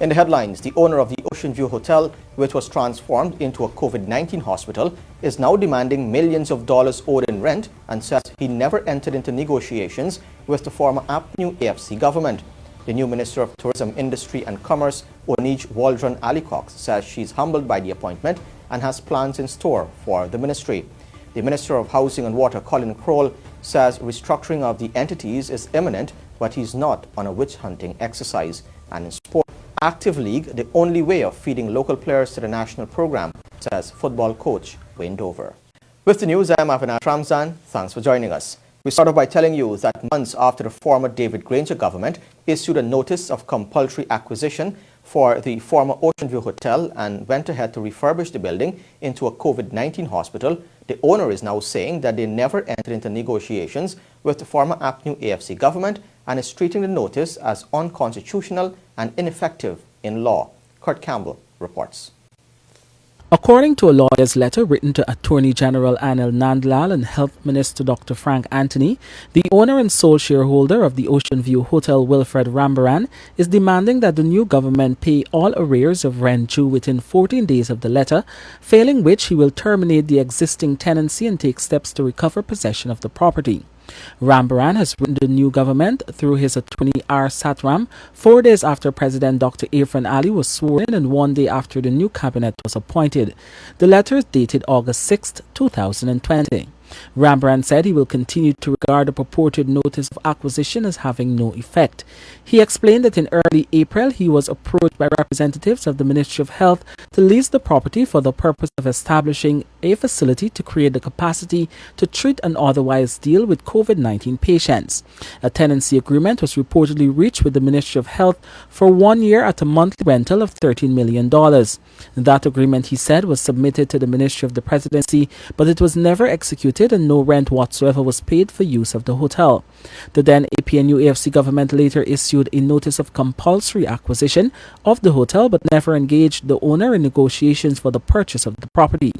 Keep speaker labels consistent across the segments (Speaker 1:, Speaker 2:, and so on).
Speaker 1: In the headlines, the owner of the Ocean View Hotel, which was transformed into a COVID-19 hospital, is now demanding millions of dollars owed in rent and says he never entered into negotiations with the former APNU+AFC government. The new Minister of Tourism, Industry and Commerce, Oneidge Walrond Allicock, says she's humbled by the appointment and has plans in store for the ministry. The Minister of Housing and Water, Collin, says restructuring of the entities is imminent, but he's not on a witch-hunting exercise. And in sport, active league, the only way of feeding local players to the national program, says football coach Wayne Dover. With the news, I'm Ramzan. Thanks for joining us. We start off by telling you that months after the former David Granger government issued a notice of compulsory acquisition for the former Ocean View Hotel and went ahead to refurbish the building into a COVID-19 hospital, the owner is now saying that they never entered into negotiations with the former APNU+AFC government and is treating the notice as unconstitutional and ineffective in law. Kurt Campbell reports.
Speaker 2: According to a lawyer's letter written to Attorney General Anil Nandlal and Health Minister Dr. Frank Anthony, the owner and sole shareholder of the Ocean View Hotel, Wilfred Rambaran, is demanding that the new government pay all arrears of rent due within 14 days of the letter, failing which he will terminate the existing tenancy and take steps to recover possession of the property. Rambaran has written the new government through his attorney R. Satram 4 days after President Dr. Irfan Ali was sworn in and 1 day after the new cabinet was appointed. The letter is dated August 6, 2020. Rambaran said he will continue to regard the purported notice of acquisition as having no effect. He explained that in early April he was approached by representatives of the Ministry of Health to lease the property for the purpose of establishing a facility to create the capacity to treat and otherwise deal with COVID-19 patients. A tenancy agreement was reportedly reached with the Ministry of Health for 1 year at a monthly rental of $13 million. That agreement, he said, was submitted to the Ministry of the Presidency, but it was never executed and no rent whatsoever was paid for use of the hotel. The then APNU+AFC government later issued a notice of compulsory acquisition of the hotel but never engaged the owner in negotiations for the purchase of the property.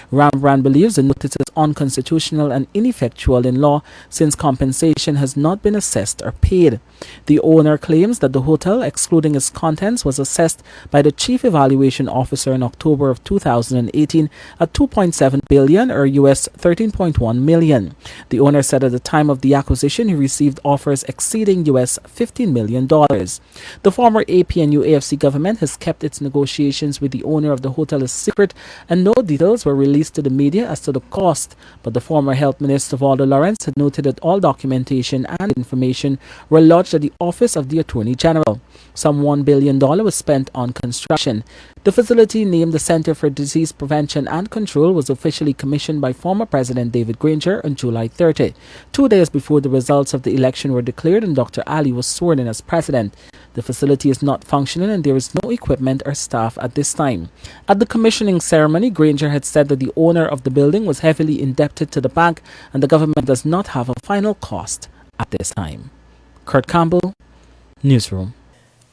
Speaker 2: Rambaran believes the notice is unconstitutional and ineffectual in law since compensation has not been assessed or paid. The owner claims that the hotel, excluding its contents, was assessed by the Chief Evaluation Officer in October of 2018 at $2.7 billion or US $13.1 million. The owner said at the time of the acquisition he received offers exceeding US $15 million. The former APNU+AFC government has kept its negotiations with the owner of the hotel a secret and no details were released to the media as to the cost, but the former Health Minister Waldo Lawrence had noted that all documentation and information were lodged at the Office of the Attorney General. Some $1 billion was spent on construction. The facility, named the Center for Disease Prevention and Control, was officially commissioned by former President David Granger on July 30, 2 days before the results of the election were declared and Dr. Ali was sworn in as president. The facility is not functioning and there is no equipment or staff at this time. At the commissioning ceremony, Granger had said that the owner of the building was heavily indebted to the bank and the government does not have a final cost at this time. Kurt Campbell, Newsroom.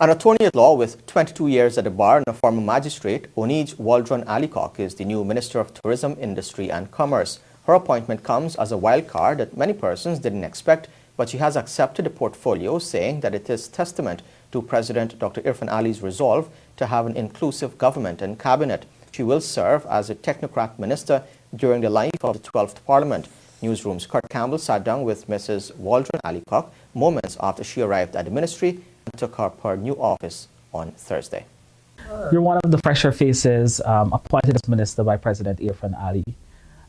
Speaker 1: An attorney at law with 22 years at the bar and a former magistrate, Oneidge Walrond Allicock is the new Minister of Tourism, Industry and Commerce. Her appointment comes as a wild card that many persons didn't expect, but she has accepted the portfolio, saying that it is testament to President Dr. Irfan Ali's resolve to have an inclusive government and cabinet. She will serve as a technocrat minister during the life of the 12th Parliament. Newsroom's Kurt Campbell sat down with Mrs. Walrond Allicock moments after she arrived at the ministry and took up her new office on Thursday.
Speaker 2: You're one of the fresher faces appointed as minister by President Irfan Ali.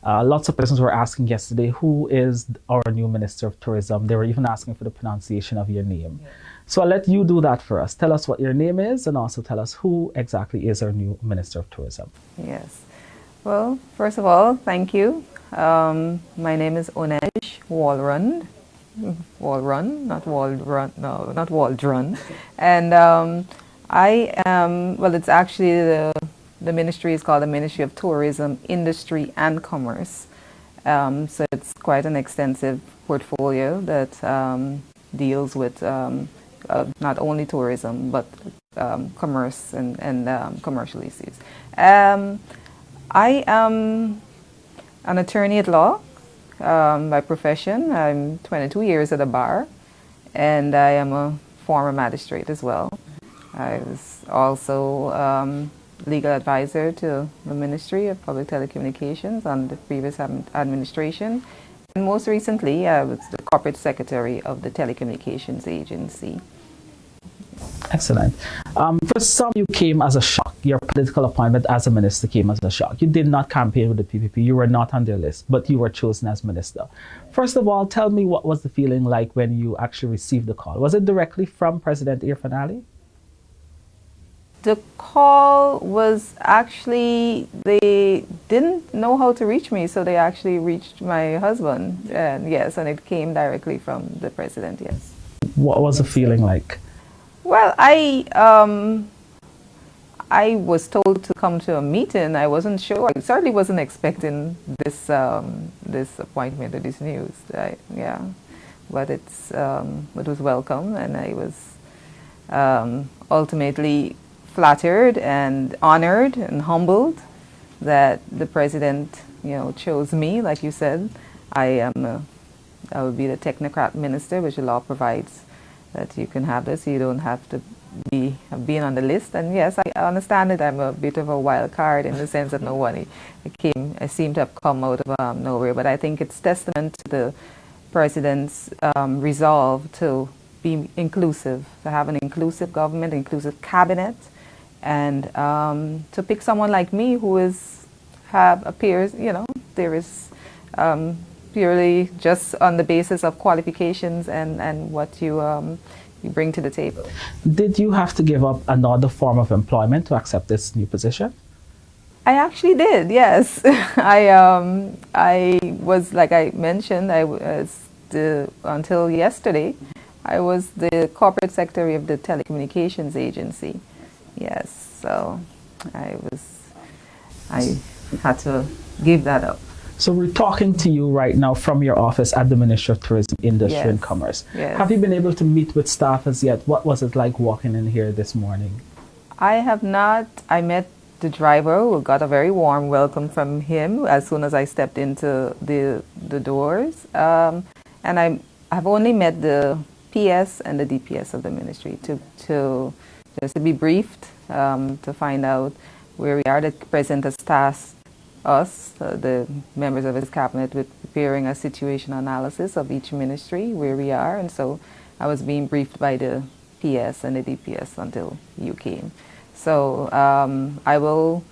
Speaker 2: Lots of persons were asking yesterday, who is our new Minister of Tourism? They were even asking for the pronunciation of your name. Yeah. So I'll let you do that for us. Tell us what your name is and also tell us who exactly is our new Minister of Tourism.
Speaker 3: Yes. Well, first of all, thank you. My name is Oneidge Walrond. Walrond, not Walrond, no, not Waldron. And I am, well, it's actually the ministry is called the Ministry of Tourism, Industry and Commerce. So it's quite an extensive portfolio that deals with not only tourism, but commerce and commercial issues. I am an attorney at law by profession. I'm 22 years at the bar, and I am a former magistrate as well. I was also legal advisor to the Ministry of Public Telecommunications under the previous administration. And most recently, I was the corporate secretary of the Telecommunications Agency.
Speaker 2: Excellent. For some, you came as a shock. Your political appointment as a minister came as a shock. You did not campaign with the PPP. You were not on their list, but you were chosen as minister. First of all, tell me what was the feeling like when you actually received the call? Was it directly from President Irfan Ali?
Speaker 3: The call was actually, they didn't know how to reach me, so they actually reached my husband. And yes, and it came directly from the president, yes.
Speaker 2: What was the feeling like?
Speaker 3: Well, I was told to come to a meeting. I wasn't sure. I certainly wasn't expecting this this appointment or this news. Yeah, but it was welcome, and I was ultimately flattered and honored and humbled that the president, chose me. Like you said, I will be the technocrat minister, which the law provides that you can have this. You don't have to have been on the list. And yes, I understand that I'm a bit of a wild card in the sense that I seem to have come out of nowhere. But I think it's testament to the president's resolve to be inclusive, to have an inclusive government, inclusive cabinet, and to pick someone like me who appears, there is purely just on the basis of qualifications and what you bring to the table.
Speaker 2: Did you have to give up another form of employment to accept this new position?
Speaker 3: I actually did, yes. I was, like I mentioned, until yesterday, I was the corporate secretary of the Telecommunications Agency. Yes, so I had to give that up.
Speaker 2: So we're talking to you right now from your office at the Ministry of Tourism, Industry and Commerce.
Speaker 3: Yes.
Speaker 2: Have you been able to meet with staff as yet? What was it like walking in here this morning?
Speaker 3: I have not. I met the driver, who got a very warm welcome from him as soon as I stepped into the doors. And I've only met the PS and the DPS of the ministry to just to be briefed, to find out where we are. The president has tasked us, the members of his cabinet, with preparing a situation analysis of each ministry, where we are. And so I was being briefed by the PS and the DPS until you came. So I will,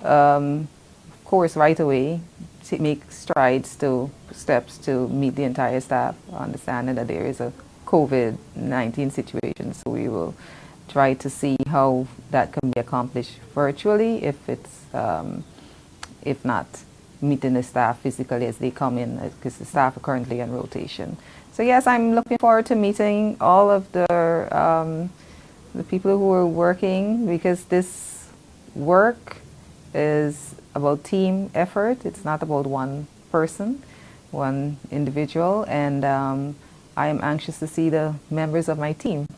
Speaker 3: of course, right away make steps to meet the entire staff, understanding that there is a COVID-19 situation. So we will try to see how that can be accomplished virtually, if not meeting the staff physically as they come in, because the staff are currently on rotation. So yes, I'm looking forward to meeting all of the people who are working, because this work is about team effort. It's not about one person, one individual, and I am anxious to see the members of my team.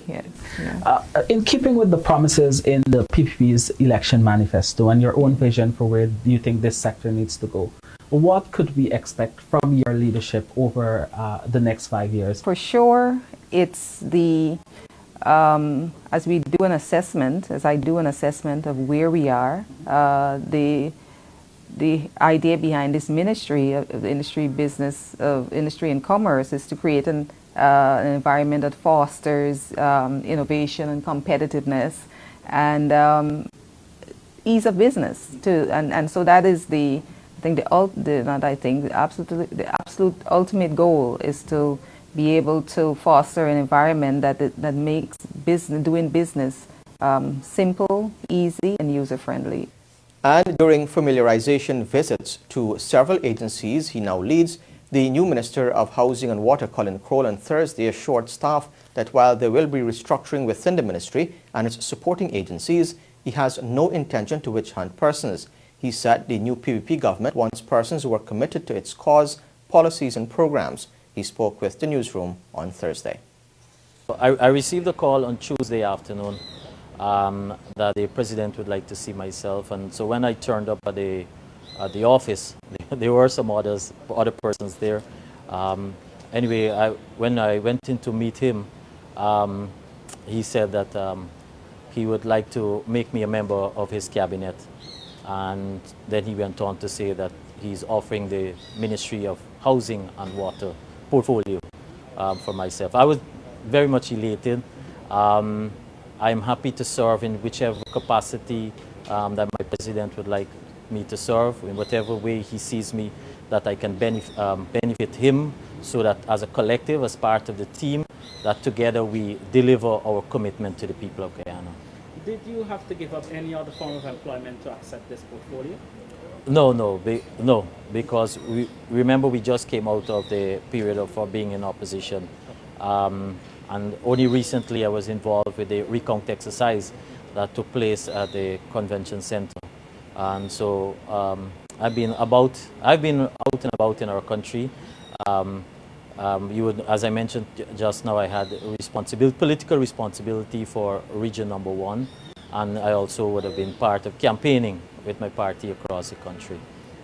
Speaker 3: Yes. Yeah.
Speaker 2: In keeping with the promises in the PPP's election manifesto and your own vision for where you think this sector needs to go, what could we expect from your leadership over the next 5 years?
Speaker 3: For sure, it's as I do an assessment of where we are, the idea behind this ministry of industry and commerce is to create an environment that fosters innovation and competitiveness and ease of business too. And so that is the absolute ultimate goal is to be able to foster an environment that makes doing business simple, easy, and user-friendly.
Speaker 1: And during familiarization visits to several agencies he now leads, the new Minister of Housing and Water, Collin Croal, on Thursday assured staff that while there will be restructuring within the ministry and its supporting agencies, he has no intention to witch-hunt persons. He said the new PPP government wants persons who are committed to its cause, policies and programs. He spoke with the Newsroom on Thursday.
Speaker 4: I received a call on Tuesday afternoon that the president would like to see myself, and so when I turned up at the office, there were some other persons there. Anyway, when I went in to meet him, he said that he would like to make me a member of his cabinet. And then he went on to say that he's offering the Ministry of Housing and Water portfolio for myself. I was very much elated. I'm happy to serve in whichever capacity that my president would like me to serve, in whatever way he sees me, that I can benefit him, so that as a collective, as part of the team, that together we deliver our commitment to the people of Guyana.
Speaker 2: Did you have to give up any other form of employment to accept this portfolio?
Speaker 4: No, because remember we just came out of the period of being in opposition. And only recently I was involved with the recount exercise that took place at the convention center. And so I've been out and about in our country. As I mentioned just now, I had political responsibility for Region Number 1, and I also would have been part of campaigning with my party across the country.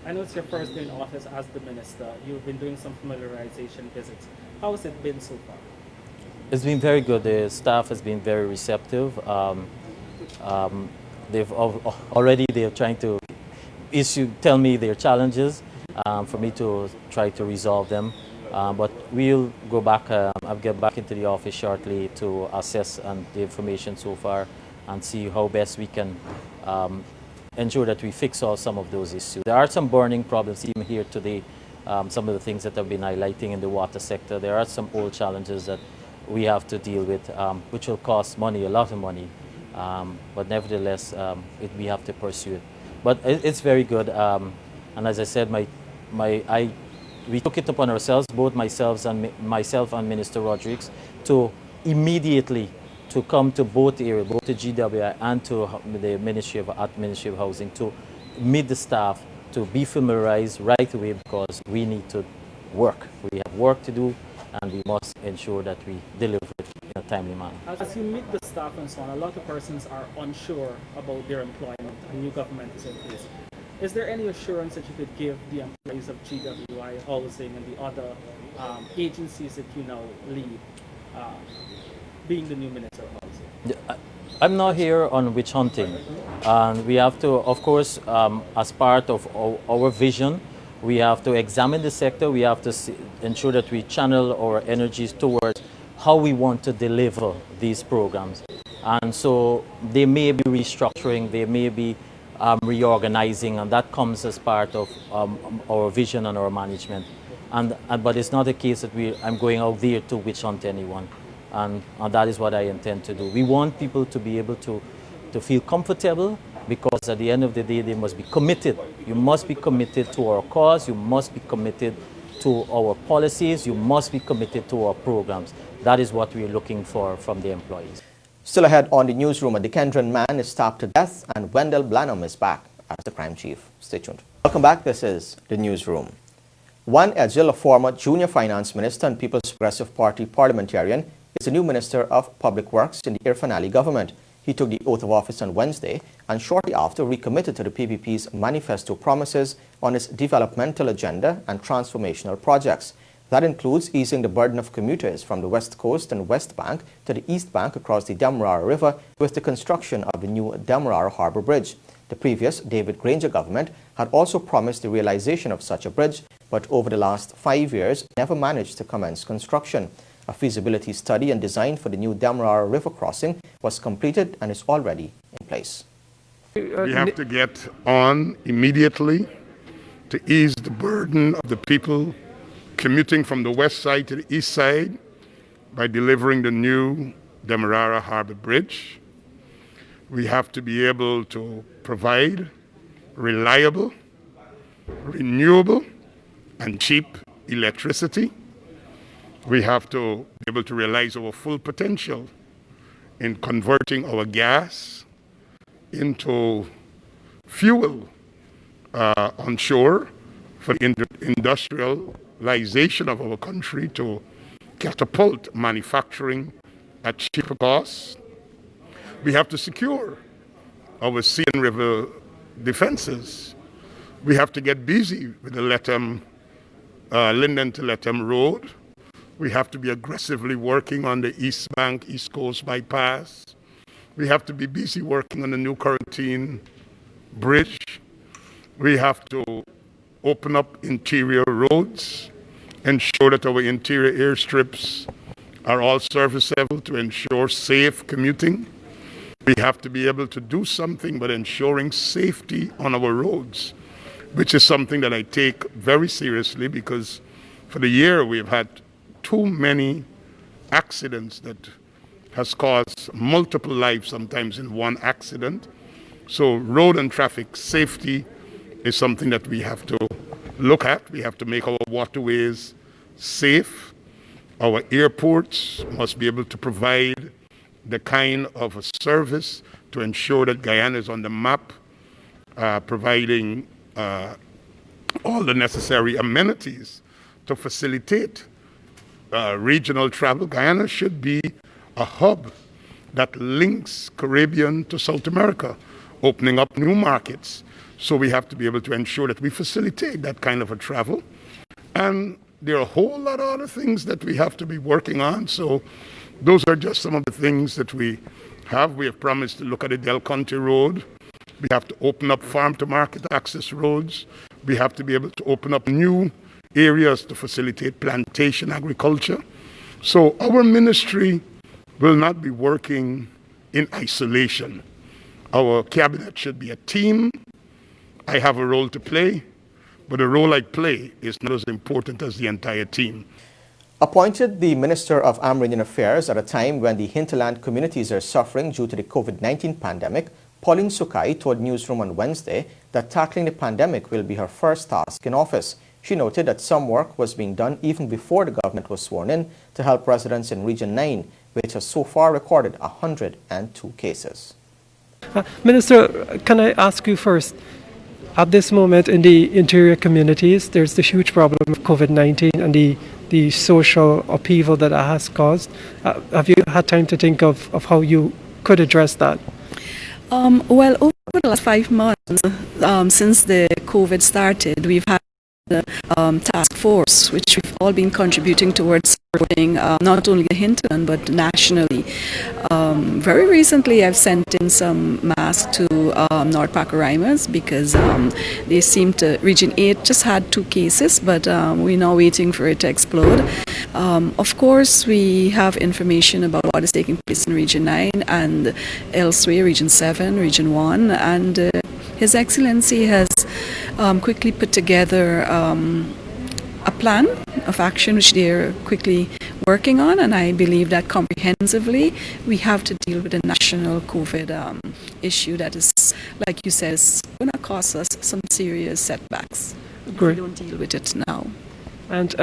Speaker 2: I know it's your first day in office as the minister. You've been doing some familiarization visits. How has it been so far?
Speaker 4: It's been very good. The staff has been very receptive. They're trying to tell me their challenges for me to try to resolve them. But we'll go back. I'll get back into the office shortly to assess the information so far and see how best we can ensure that we fix some of those issues. There are some burning problems even here today. Some of the things that I've been highlighting in the water sector. There are some old challenges that we have to deal with, which will cost money, a lot of money. But nevertheless, we have to pursue it. But it's very good. And as I said, we took it upon ourselves, both myself and Minister Rodriguez, to immediately to come to both areas, both the GWI and to the Ministry of Housing, to meet the staff, to be familiarized right away, because we need to work. We have work to do, and we must ensure that we deliver it in a timely manner.
Speaker 2: As you meet the staff and so on, a lot of persons are unsure about their employment. A new government is in place. Is there any assurance that you could give the employees of GWI Housing and the other agencies that you now lead, being the new Minister of Housing?
Speaker 4: I'm not here on witch hunting. And we have to, of course, as part of our vision, we have to examine the sector. We have to ensure that we channel our energies towards how we want to deliver these programs. And so they may be restructuring, they may be reorganizing, and that comes as part of our vision and our management. But it's not a case that I'm going out there to witch hunt anyone. And that is what I intend to do. We want people to be able to feel comfortable, because at the end of the day, they must be committed. You must be committed to our cause. You must be committed to our policies. You must be committed to our programs. That is what we're looking for from the employees.
Speaker 1: Still ahead on the newsroom, a Dikendran man is stabbed to death and Wendell Blanham is back as the crime chief. Stay tuned. Welcome back. This is the newsroom. Juan Edgell, a former junior finance minister and People's Progressive Party parliamentarian, is the new Minister of Public Works in the Irfan Ali government. He took the oath of office on Wednesday and shortly after recommitted to the PPP's manifesto promises on its developmental agenda and transformational projects. That includes easing the burden of commuters from the West Coast and West Bank to the East Bank across the Demerara River with the construction of the new Demerara Harbour Bridge. The previous David Granger government had also promised the realization of such a bridge, but over the last 5 years never managed to commence construction. A feasibility study and design for the new Demerara River crossing was completed and is already in place.
Speaker 5: We have to get on immediately to ease the burden of the people commuting from the west side to the east side by delivering the new Demerara Harbour Bridge. We have to be able to provide reliable, renewable, and cheap electricity. We have to be able to realize our full potential in converting our gas into fuel onshore for the industrialization of our country, to catapult manufacturing at cheaper costs. We have to secure our sea and river defenses. We have to get busy with the Linden to Lethem Road. We have to be aggressively working on the East Bank, East Coast bypass. We have to be busy working on the new quarantine bridge. We have to open up interior roads, ensure that our interior airstrips are all service level to ensure safe commuting. We have to be able to do something about ensuring safety on our roads, which is something that I take very seriously because for the year we've had too many accidents that has caused multiple lives sometimes in one accident. So road and traffic safety is something that we have to look at. We have to make our waterways safe. Our airports must be able to provide the kind of a service to ensure that Guyana is on the map, providing all the necessary amenities to facilitate regional travel. Guyana should be a hub that links Caribbean to South America, opening up new markets. So we have to be able to ensure that we facilitate that kind of a travel. And there are a whole lot of other things that we have to be working on. So those are just some of the things that we have. We have promised to look at the Del Conte Road. We have to open up farm-to-market access roads. We have to be able to open up new areas to facilitate plantation agriculture. So our ministry will not be working in isolation. Our cabinet should be a team. I have a role to play, but the role I play is not as important as the entire team.
Speaker 1: Appointed the Minister of Amerindian Affairs at a time when the hinterland communities are suffering due to the COVID-19 pandemic, Pauline Sukai told Newsroom on Wednesday that tackling the pandemic will be her first task in office. She noted that some work was being done even before the government was sworn in to help residents in Region 9, which has so far recorded 102 cases.
Speaker 6: Minister, can I ask you first, at this moment in the interior communities, there's the huge problem of COVID-19 and the social upheaval that has caused. Have you had time to think of how you could address that?
Speaker 7: Well, over the last 5 months, since the COVID started, we've had the task force, which we've all been contributing towards supporting not only the hinterland but nationally. Very recently, I've sent in some masks to North Pacaraimas because they seem to, Region 8 just had 2 cases, but we're now waiting for it to explode. Of course, we have information about what is taking place in Region 9 and elsewhere, Region 7, Region 1, and His Excellency has quickly put together a plan of action which they're quickly working on, and I believe that comprehensively we have to deal with the national COVID issue that is, like you said, is going to cause us some serious setbacks if we don't deal with it now.
Speaker 6: And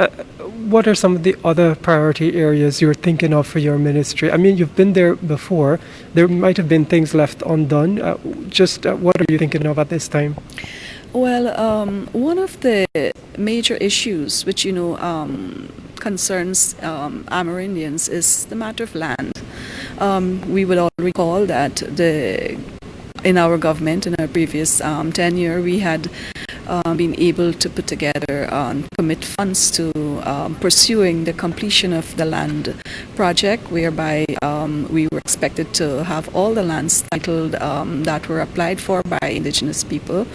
Speaker 6: what are some of the other priority areas you're thinking of for your ministry? I mean, you've been there before. There might have been things left undone. What are you thinking of at this time?
Speaker 7: Well, one of the major issues which, concerns Amerindians is the matter of land. We would all recall that in our government, in our previous tenure, we had been able to put together commit funds to pursuing the completion of the land project, whereby we were expected to have all the lands titled that were applied for by indigenous people,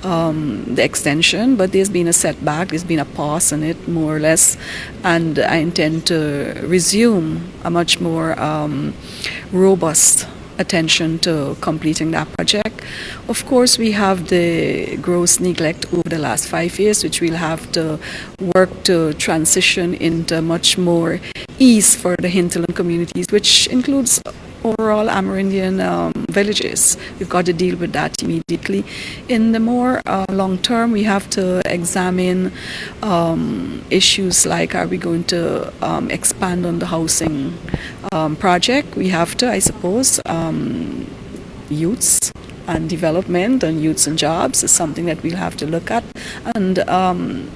Speaker 7: the extension, but there's been a setback, there's been a pause on it more or less, and I intend to resume a much more robust attention to completing that project. Of course, we have the gross neglect over the last 5 years, which we'll have to work to transition into much more ease for the hinterland communities, which includes overall Amerindian villages. We've got to deal with that immediately. In the more long term, we have to examine issues like, are we going to expand on the housing project? We have to, I suppose, youths and development and youths and jobs is something that we'll have to look at. And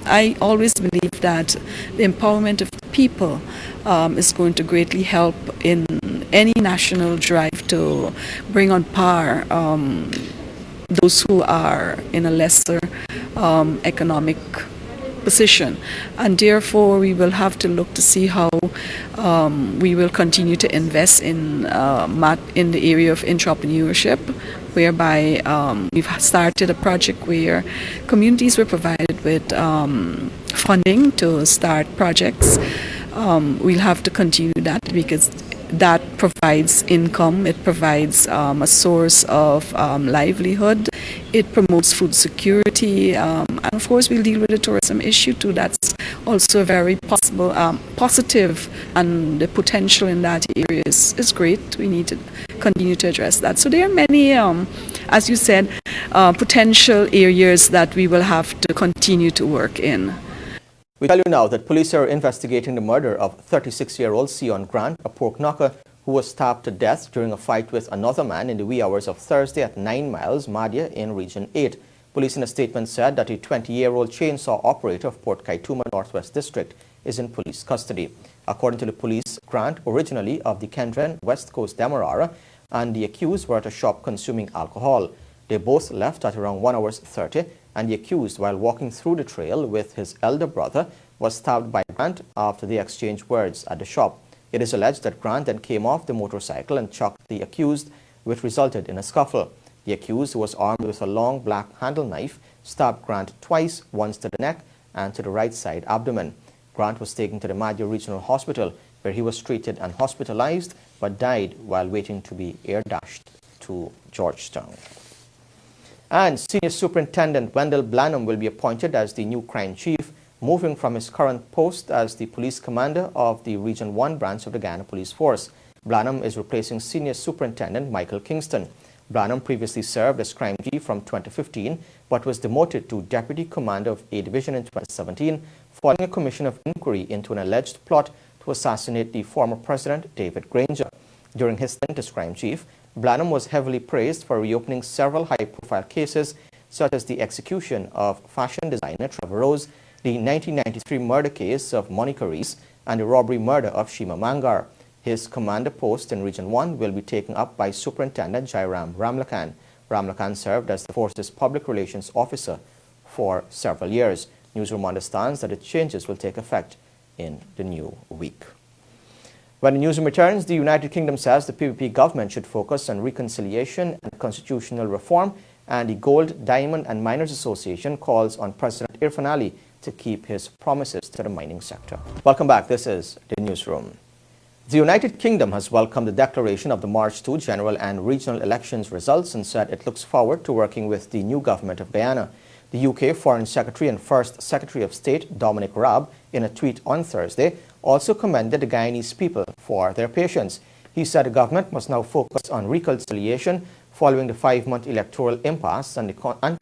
Speaker 7: I always believe that the empowerment of people is going to greatly help in any national drive to bring on par those who are in a lesser economic position, and therefore we will have to look to see how we will continue to invest in the area of entrepreneurship, whereby we've started a project where communities were provided with funding to start projects. We'll have to continue that because that provides income, it provides a source of livelihood, it promotes food security, and of course we'll deal with the tourism issue too. That's also very possible, positive, and the potential in that area is great. We need to continue to address that. So there are many, as you said, potential areas that we will have to continue to work in.
Speaker 1: We tell you now that police are investigating the murder of 36-year-old Sion Grant, a pork knocker who was stabbed to death during a fight with another man in the wee hours of Thursday at 9 Miles, Madhya in Region 8. Police in a statement said that a 20-year-old chainsaw operator of Port Kaituma Northwest District is in police custody. According to the police, Grant, originally of the Kendren, West Coast Demerara, and the accused were at a shop consuming alcohol. They both left at around 1 hour 30, and the accused, while walking through the trail with his elder brother, was stabbed by Grant after they exchanged words at the shop. It is alleged that Grant then came off the motorcycle and chucked the accused, which resulted in a scuffle. The accused, who was armed with a long black handle knife, stabbed Grant twice, once to the neck and to the right side abdomen. Grant was taken to the Madhya Regional Hospital, where he was treated and hospitalized, but died while waiting to be air-dashed to Georgetown. And Senior Superintendent Wendell Blanham will be appointed as the new crime chief, moving from his current post as the police commander of the Region 1 branch of the Guyana Police Force. Blanham is replacing Senior Superintendent Michael Kingston. Blanham previously served as crime chief from 2015, but was demoted to deputy commander of A Division in 2017, following a commission of inquiry into an alleged plot to assassinate the former president, David Granger. During his stint as crime chief, Blanham was heavily praised for reopening several high-profile cases, such as the execution of fashion designer Trevor Rose, the 1993 murder case of Monica Reese, and the robbery murder of Shima Mangar. His commander post in Region 1 will be taken up by Superintendent Jairam Ramlakan. Ramlakan served as the force's public relations officer for several years. Newsroom understands that the changes will take effect in the new week. When the Newsroom returns, the United Kingdom says the PPP government should focus on reconciliation and constitutional reform, and the Gold, Diamond and Miners Association calls on President Irfan Ali to keep his promises to the mining sector. Welcome back. This is the Newsroom. The United Kingdom has welcomed the declaration of the March 2 general and regional elections results and said it looks forward to working with the new government of Guyana. The UK Foreign Secretary and First Secretary of State, Dominic Raab, in a tweet on Thursday, also commended the Guyanese people for their patience. He said the government must now focus on reconciliation following the 5-month electoral impasse and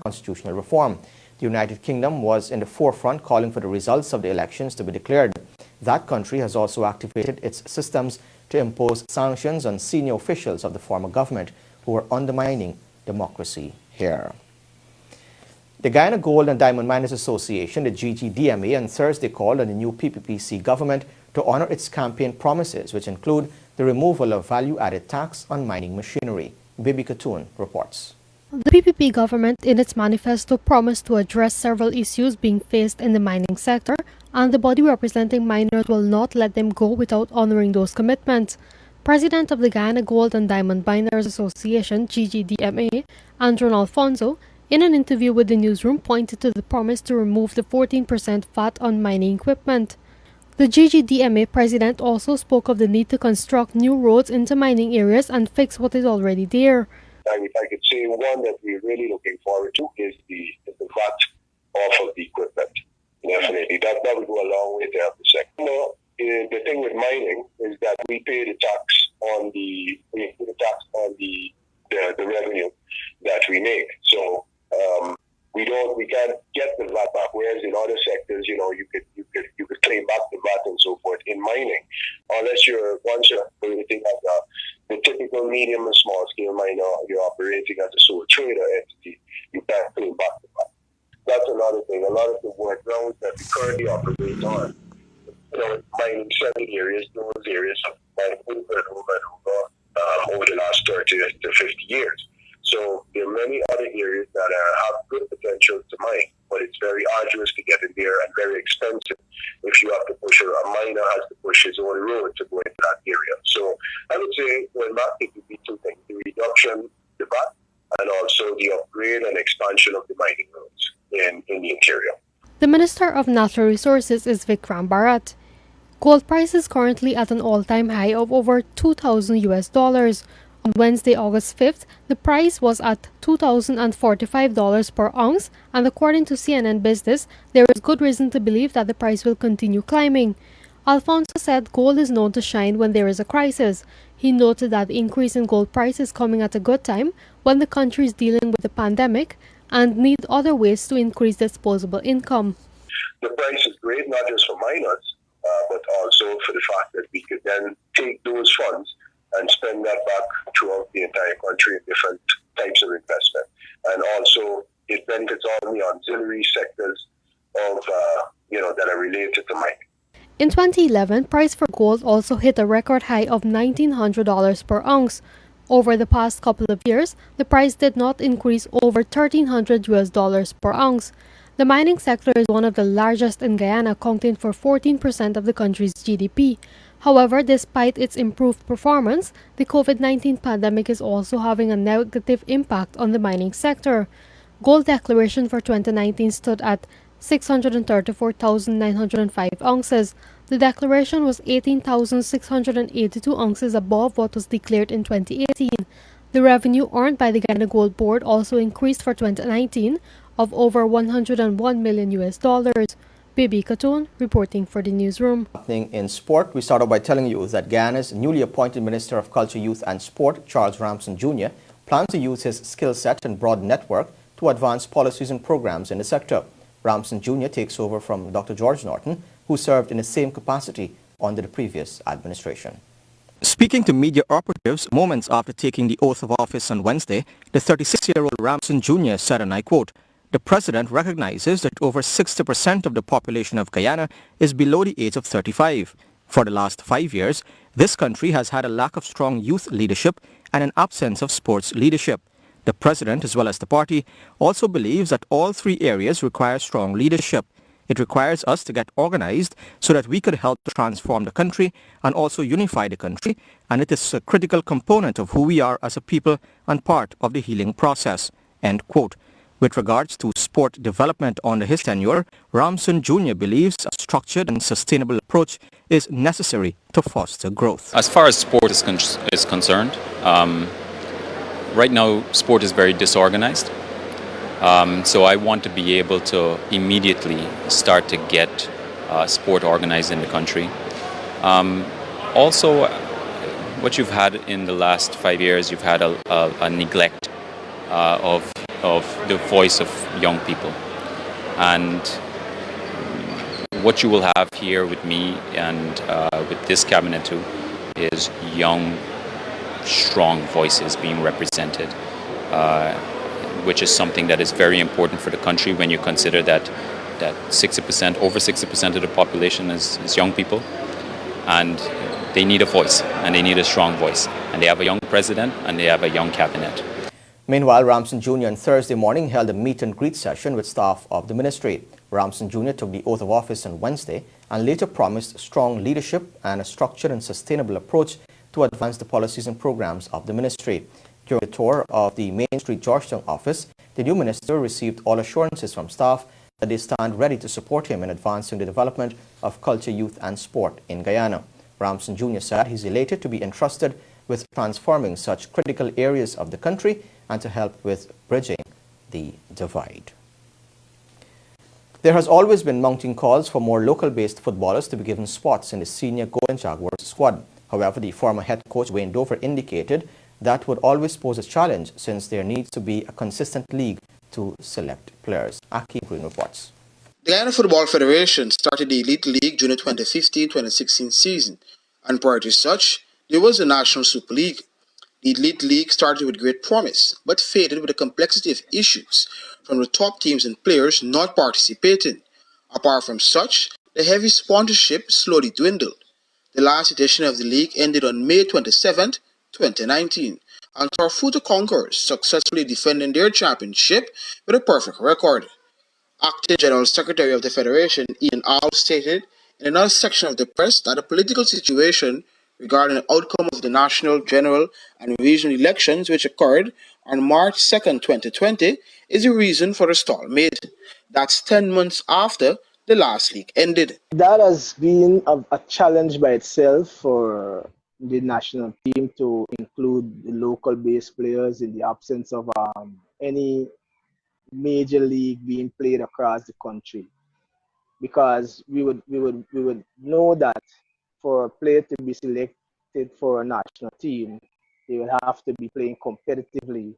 Speaker 1: constitutional reform. The United Kingdom was in the forefront calling for the results of the elections to be declared. That country has also activated its systems to impose sanctions on senior officials of the former government who were undermining democracy here. The Guyana Gold and Diamond Miners Association, the GGDMA, on Thursday called on the new PPPC government to honor its campaign promises, which include the removal of value-added tax on mining machinery. Bibi Katoon reports.
Speaker 8: The PPP government in its manifesto promised to address several issues being faced in the mining sector, and the body representing miners will not let them go without honoring those commitments. President of the Guyana Gold and Diamond Miners Association, GGDMA, Andron Alfonso, in an interview with the Newsroom, pointed to the promise to remove the 14% VAT on mining equipment. The GGDMA president also spoke of the need to construct new roads into mining areas and fix what is already there.
Speaker 9: If I could say one that we're really looking forward to is the VAT off of the equipment. Definitely, that would go a long way to help the sector. The thing with mining is that we pay the tax on the revenue that we make. So we can't get the VAT back. Whereas in other sectors, you could claim back the VAT and so forth. In mining, unless you're operating as the typical medium and small scale miner, you're operating as a sole trader entity, you can't claim back the VAT. That's another thing. A lot of the work grounds that we currently operate on, mining certain areas, those areas have been over and over the last 30 to 50 years. So there are many other areas that have good potential to mine, but it's very arduous to get in there and very restructuring the VAT and also the upgrade and expansion of the mining roads in the interior.
Speaker 8: The Minister of Natural Resources is Vikram Bharat. Gold price is currently at an all-time high of over $2,000. On Wednesday, August 5th, the price was at $2,045 per ounce, and according to CNN Business, there is good reason to believe that the price will continue climbing. Alfonso said gold is known to shine when there is a crisis. He noted that the increase in gold price is coming at a good time when the country is dealing with the pandemic and need other ways to increase disposable income.
Speaker 9: The price is great, not just for miners, but also for the fact that we could then take those funds and spend that back throughout the entire country in different types of investment. And also, it benefits all the auxiliary sectors of, that are related to mining.
Speaker 8: In 2011, price for gold also hit a record high of $1,900 per ounce. Over the past couple of years, the price did not increase over $1,300 per ounce. The mining sector is one of the largest in Guyana, accounting for 14% of the country's GDP. However, despite its improved performance, the COVID-19 pandemic is also having a negative impact on the mining sector. Gold declaration for 2019 stood at 634,905 ounces. The declaration was 18,682 ounces above what was declared in 2018. The revenue earned by the Guyana Gold Board also increased for 2019 of over $101 million. Bibi Katun reporting for the Newsroom.
Speaker 1: Happening in sport, we start off by telling you that Guyana's newly appointed Minister of Culture, Youth and Sport, Charles Ramson Jr., plans to use his skill set and broad network to advance policies and programs in the sector. Ramson Jr. takes over from Dr. George Norton, who served in the same capacity under the previous administration. Speaking to media operatives moments after taking the oath of office on Wednesday, the 36-year-old Ramson Jr. said, and I quote, "The president recognizes that over 60% of the population of Guyana is below the age of 35. For the last 5 years, this country has had a lack of strong youth leadership and an absence of sports leadership. The president, as well as the party, also believes that all three areas require strong leadership. It requires us to get organized so that we could help to transform the country and also unify the country, and it is a critical component of who we are as a people and part of the healing process." End quote. With regards to sport development under his tenure, Ramson Jr. believes a structured and sustainable approach is necessary to foster growth.
Speaker 10: As far as sport is concerned, right now sport is very disorganized. So I want to be able to immediately start to get sport organized in the country. Also, what you've had in the last 5 years, you've had a neglect of the voice of young people. And what you will have here with me and with this cabinet too is young, strong voices being represented, which is something that is very important for the country when you consider that 60%, over 60% of the population is young people, and they need a voice, and they need a strong voice, and they have a young president, and they have a young cabinet.
Speaker 1: Meanwhile, Ramson Jr. on Thursday morning held a meet and greet session with staff of the ministry. Ramson Jr. took the oath of office on Wednesday and later promised strong leadership and a structured and sustainable approach to advance the policies and programs of the ministry. During the tour of the Main Street Georgetown office, the new minister received all assurances from staff that they stand ready to support him in advancing the development of culture, youth and sport in Guyana. Ramson Jr. said he's elated to be entrusted with transforming such critical areas of the country and to help with bridging the divide. There has always been mounting calls for more local-based footballers to be given spots in the senior Golden Jaguars squad. However, the former head coach Wayne Dover indicated that would always pose a challenge since there needs to be a consistent league to select players. Aki Green reports.
Speaker 11: The Guyana Football Federation started the Elite League during the 2015-2016 season, and prior to such, there was the National Super League. The Elite League started with great promise, but faded with the complexity of issues from the top teams and players not participating. Apart from such, the heavy sponsorship slowly dwindled. The last edition of the league ended on May 27, 2019, and Torfuta Conquerors successfully defending their championship with a perfect record. Acting General Secretary of the Federation, Ian All, stated in another section of the press that the political situation regarding the outcome of the national, general, and regional elections which occurred on March 2nd, 2020, is the reason for the stalemate. That's 10 months after the last league ended.
Speaker 12: That has been a challenge by itself for the national team to include the local based players in the absence of any major league being played across the country, because we would know that for a player to be selected for a national team, they would have to be playing competitively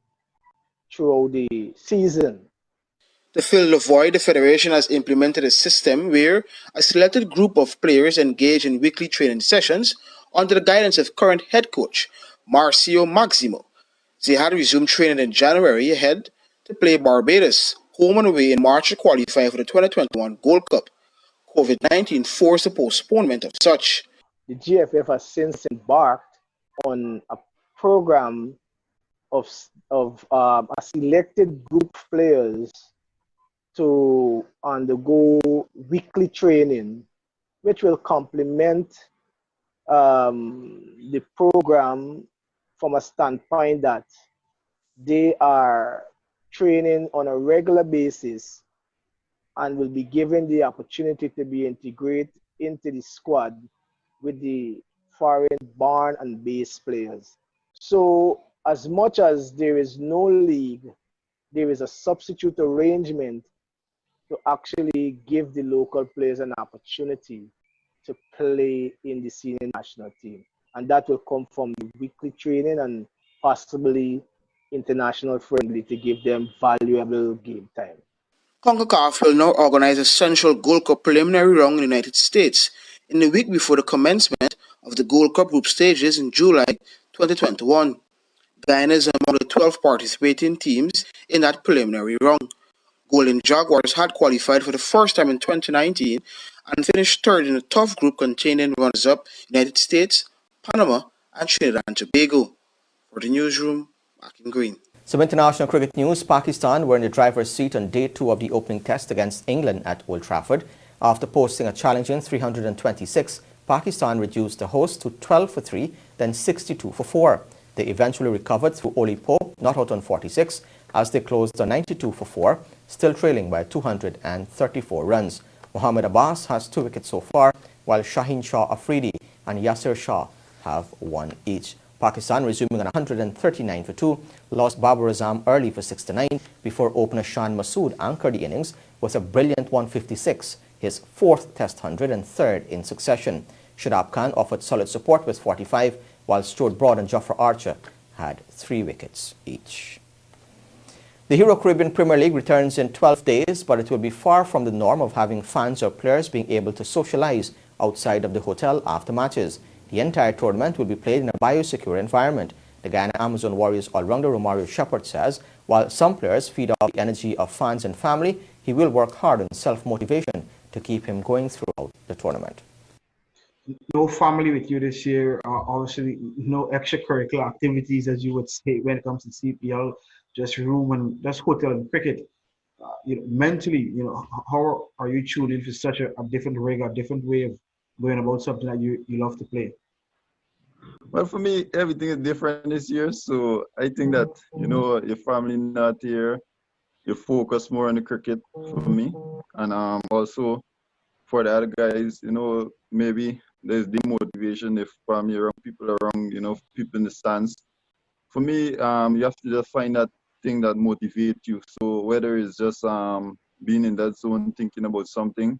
Speaker 12: throughout the season.
Speaker 11: To fill the void, the Federation has implemented a system where a selected group of players engage in weekly training sessions under the guidance of current head coach Marcio Maximo. They had resumed training in January ahead to play Barbados home and away in March to qualify for the 2021 Gold Cup. COVID-19 forced the postponement of such.
Speaker 12: The GFF has since embarked on a program of a selected group of players to undergo weekly training, which will complement the program from a standpoint that they are training on a regular basis and will be given the opportunity to be integrated into the squad with the foreign born and base players. So as much as there is no league, there is a substitute arrangement to actually give the local players an opportunity to play in the senior national team. And that will come from the weekly training and possibly international friendly to give them valuable game time.
Speaker 11: CONCACAF will now organize a Central Gold Cup preliminary round in the United States in the week before the commencement of the Gold Cup group stages in July 2021. Guyana is among the 12 participating teams in that preliminary round. Golden Jaguars had qualified for the first time in 2019 and finished third in a tough group containing runners-up United States, Panama, and Trinidad and Tobago. For the newsroom, Martin Green.
Speaker 1: Some international cricket news. Pakistan were in the driver's seat on day 2 of the opening test against England at Old Trafford. After posting a challenging 326, Pakistan reduced the hosts to 12 for 3, then 62 for 4. They eventually recovered through Oli Pope, not out on 46, as they closed on 92 for 4, still trailing by 234 runs. Mohammad Abbas has 2 wickets so far, while Shaheen Shah Afridi and Yasir Shah have 1 each. Pakistan resuming on 139 for 2, lost Babar Azam early for 69 before opener Shan Masood anchored the innings with a brilliant 156, his 4th Test 100 and 3rd in succession. Shadab Khan offered solid support with 45, while Stuart Broad and Jofra Archer had 3 wickets each. The Hero Caribbean Premier League returns in 12 days, but it will be far from the norm of having fans or players being able to socialize outside of the hotel after matches. The entire tournament will be played in a biosecure environment. The Guyana Amazon Warriors all-rounder Romario Shepherd says, while some players feed off the energy of fans and family, he will work hard on self-motivation to keep him going throughout the tournament.
Speaker 13: No family with you this year, obviously no extracurricular activities as you would say when it comes to CPL, just room and just hotel and cricket. Mentally, how are you tuned in for such a different rig, a different way of going about something that you love to play?
Speaker 14: Well, for me, everything is different this year. So I think that, your family not here, you focus more on the cricket for me. And also for the other guys, maybe there's demotivation if you're around people around, people in the stands. For me, you have to just find that thing that motivates you. So whether it's just being in that zone, thinking about something,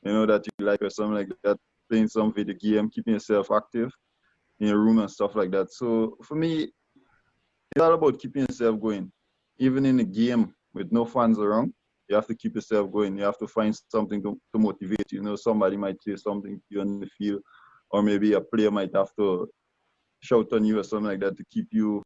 Speaker 14: that you like or something like that, playing some video game, keeping yourself active in your room and stuff like that. So for me, it's all about keeping yourself going. Even in a game with no fans around, you have to keep yourself going. You have to find something to motivate you. Somebody might say something to you on the field, or maybe a player might have to shout on you or something like that to keep you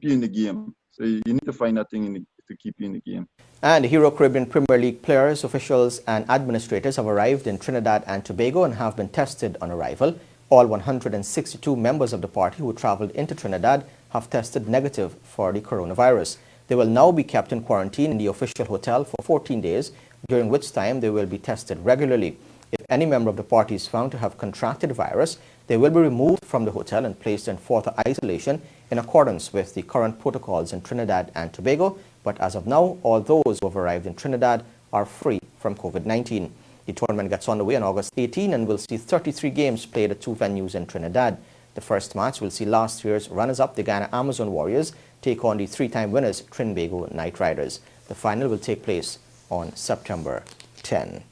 Speaker 14: in the game. So you need to find that thing to keep you in the game.
Speaker 1: And the Hero Caribbean Premier League players, officials and administrators have arrived in Trinidad and Tobago and have been tested on arrival. All 162 members of the party who traveled into Trinidad have tested negative for the coronavirus. They will now be kept in quarantine in the official hotel for 14 days, during which time they will be tested regularly. If any member of the party is found to have contracted the virus, they will be removed from the hotel and placed in further isolation in accordance with the current protocols in Trinidad and Tobago. But as of now, all those who have arrived in Trinidad are free from COVID-19. The tournament gets underway on August 18 and will see 33 games played at 2 venues in Trinidad. The first match will see last year's runners-up, the Guyana Amazon Warriors, take on the 3-time winners, Trinbago Knight Riders. The final will take place on September 10.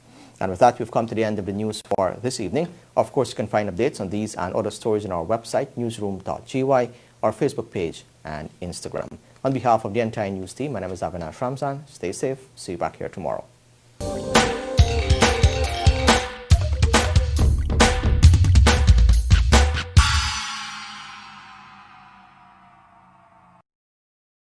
Speaker 1: And with that, we've come to the end of the news for this evening. Of course, you can find updates on these and other stories on our website, newsroom.gy, our Facebook page, and Instagram. On behalf of the entire news team, my name is Avinash Ramzan. Stay safe. See you back here tomorrow.